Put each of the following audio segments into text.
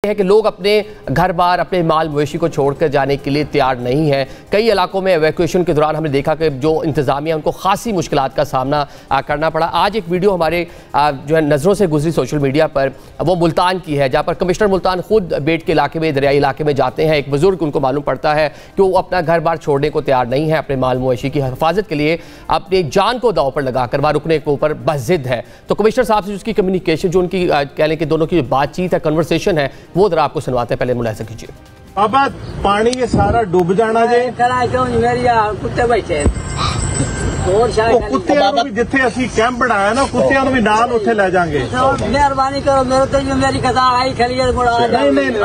है कि लोग अपने घर बार अपने माल मवेशी को छोड़कर जाने के लिए तैयार नहीं हैं। कई इलाकों में एवैक्यूएशन के दौरान हमने देखा कि जो इंतज़ामिया उनको खासी मुश्किलात का सामना करना पड़ा। आज एक वीडियो हमारे जो है नज़रों से गुजरी सोशल मीडिया पर, वो मुल्तान की है, जहाँ पर कमिश्नर मुल्तान खुद बेट के इलाके में, दरियाई इलाके में जाते हैं। एक बुजुर्ग, उनको मालूम पड़ता है कि वो अपना घर बार छोड़ने को तैयार नहीं है, अपने माल मवेशी की हिफाजत के लिए अपनी जान को दांव पर लगाकर वहाँ रुकने के ऊपर बज़िद है। तो कमिश्नर साहब से उसकी कम्युनिकेशन, जो उनकी कह लें कि दोनों की बातचीत है, कन्वर्सेशन है, वो जरा आपको सुनवाते हैं। पहले मुलाहिजा कीजिए। बाबा पानी ये सारा डूब जाना जे कुत्ते बैठे कुत्तियां भी जिथे असी कैंप बनाया ना, कुत्तियां भी नाल उत्थे ले जाएंगे। मेहरबानी करो, मेरे तो मेरी कथा आई खली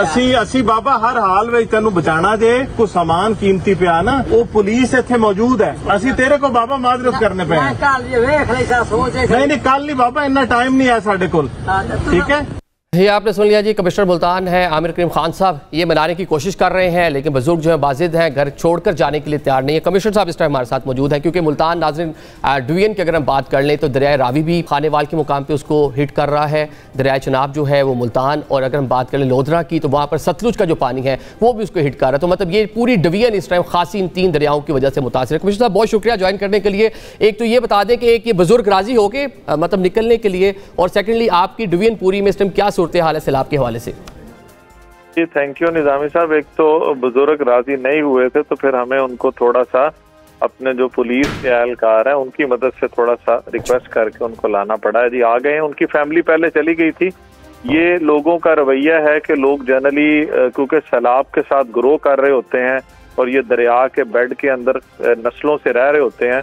नहीं असी बाबा हर हाल में तेन बचाना जे। कोई सामान कीमती पिया ना, वो पुलिस इत्थे मौजूद है। असी तेरे को बाबा माजरत करने पे नहीं कल नहीं बाबा, इन्ना टाइम नहीं है साडे कोल, ठीक है। ये आपने सुन लिया जी, कमिश्नर मुल्तान है आमिर करीम खान साहब, ये मनाने की कोशिश कर रहे हैं, लेकिन बुजुर्ग जो है बाजिद हैं, घर छोड़कर जाने के लिए तैयार नहीं है। कमिश्नर साहब इस टाइम हमारे साथ मौजूद हैं, क्योंकि मुल्तान नाज़रीन डिवीजन की अगर हम बात कर लें तो दरिया रावी भी खानेवाल के मुकाम पे उसको हिट कर रहा है, दरिया चनाब जो है वो मुल्तान, और अगर हम बात करें लोधरा की तो वहाँ पर सतलुज का जो पानी है वो भी उसको हिट कर रहा है। तो मतलब ये पूरी डिवीजन इस टाइम खासी इन तीन दरियाओं की वजह से मुतासिर है। कमिश्नर साहब बहुत शुक्रिया ज्वाइन करने के लिए। एक तो ये बता दें कि एक ये बुजुर्ग राजी हो गए मतलब निकलने के लिए, और सेकेंडली आपकी डिवीजन पूरी में इस टाइम क्या सूरत हाल है सैलाब के हवाले से? जी थैंक यू निजामी साहब। एक तो बुजुर्ग राजी नहीं हुए थे, तो फिर हमें उनको थोड़ा सा अपने जो पुलिस के एहलकार है उनकी मदद से थोड़ा सा रिक्वेस्ट करके उनको लाना पड़ा है। जी आ गए हैं, उनकी फैमिली पहले चली गई थी। ये लोगों का रवैया है कि लोग जनरली क्योंकि सैलाब के साथ ग्रो कर रहे होते हैं और ये दरिया के बेड के अंदर नस्लों से रह रहे होते हैं,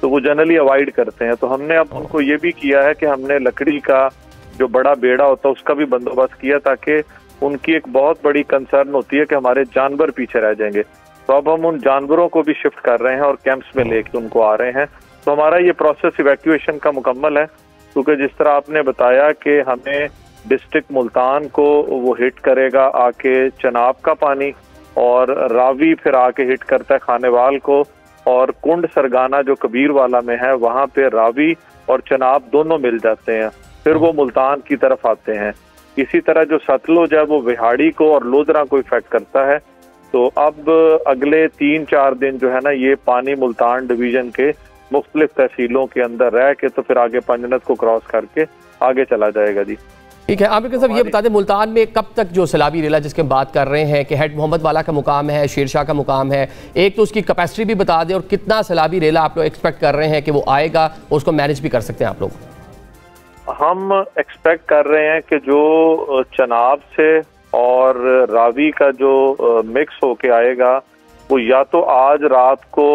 तो वो जनरली अवॉइड करते हैं। तो हमने अब उनको ये भी किया है कि हमने लकड़ी का जो बड़ा बेड़ा होता है उसका भी बंदोबस्त किया, ताकि उनकी एक बहुत बड़ी कंसर्न होती है कि हमारे जानवर पीछे रह जाएंगे। तो अब हम उन जानवरों को भी शिफ्ट कर रहे हैं और कैंप्स में लेके उनको आ रहे हैं। तो हमारा ये प्रोसेस इवैक्यूएशन का मुकम्मल है, क्योंकि जिस तरह आपने बताया कि हमें डिस्ट्रिक्ट मुल्तान को वो हिट करेगा आके चनाब का पानी, और रावी फिर आके हिट करता है खानेवाल को, और कुंड सरगाना जो कबीर वाला में है वहाँ पे रावी और चनाब दोनों मिल जाते हैं, फिर वो मुल्तान की तरफ आते हैं। इसी तरह जो सतलुज है वो विहाड़ी को और लोधरा को इफेक्ट करता है। तो अब अगले 3-4 दिन जो है ना, ये पानी मुल्तान डिवीजन के मुख्तलिफ तहसीलों के अंदर रह के तो फिर आगे पंजनत को क्रॉस करके आगे चला जाएगा। जी ठीक है। आमिर साहब ये बता दें, मुल्तान में कब तक जो सैलाबी रेला जिसके हम बात कर रहे हैं कि हेड मोहम्मद वाला का मुकाम है, शेरशाह का मुकाम है, एक तो उसकी कैपेसिटी भी बता दें और कितना सैलाबी रेला आप लोग एक्सपेक्ट कर रहे हैं कि वो आएगा, उसको मैनेज भी कर सकते हैं आप लोग? हम एक्सपेक्ट कर रहे हैं कि जो चनाब से और रावी का जो मिक्स होके आएगा वो या तो आज रात को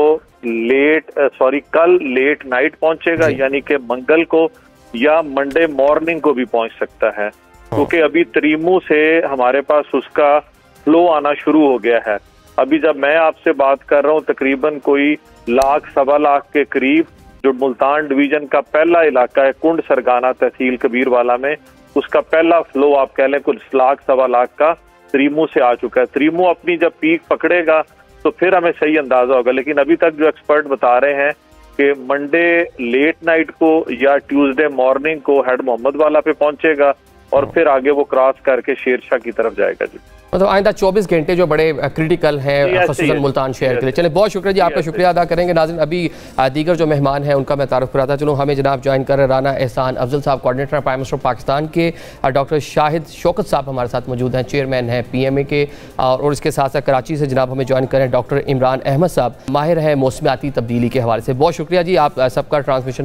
कल लेट नाइट पहुंचेगा, यानी कि मंगल को, या मंडे मॉर्निंग को भी पहुंच सकता है, क्योंकि अभी त्रीमू से हमारे पास उसका फ्लो आना शुरू हो गया है। अभी जब मैं आपसे बात कर रहा हूँ तकरीबन कोई 1-1.25 लाख के करीब जो मुल्तान डिवीजन का पहला इलाका है कुंड सरगाना तहसील कबीर वाला में, उसका पहला फ्लो आप कह लें कुछ 1-1.25 लाख का त्रीमू से आ चुका है। त्रीमू अपनी जब पीक पकड़ेगा तो फिर हमें सही अंदाजा होगा, लेकिन अभी तक जो एक्सपर्ट बता रहे हैं कि मंडे लेट नाइट को या ट्यूसडे मॉर्निंग को हेड मोहम्मद वाला पे पहुंचेगा और फिर आगे वो क्रॉस करके शेरशाह की तरफ जाएगा। जी मतलब आइंदा 24 घंटे जो बड़े क्रिटिकल हैं ख़ुसूसन मुल्तान शहर के लिए। चले बहुत शुक्रिया जी, आपका शुक्रिया अदा करेंगे। नाज़रीन अभी दीगर जो मेहमान हैं उनका मैं तारुफ कराता चलूँ। हमें जनाब ज्वाइन कर रहे राना एहसान अफजल साहब, कोऑर्डिनेटर प्राइम मिनिस्टर पाकिस्तान के, डॉक्टर शाहिद शौकत साहब हमारे साथ मौजूद हैं, चेयरमैन हैं PMA के, और इसके साथ साथ कराची से जनाब हमें ज्वाइन करें डॉक्टर इमरान अहमद साहब, माहिर हैं मौसमियाती तब्दीली के हवाले से। बहुत शुक्रिया जी आप सबका ट्रांसमिशन में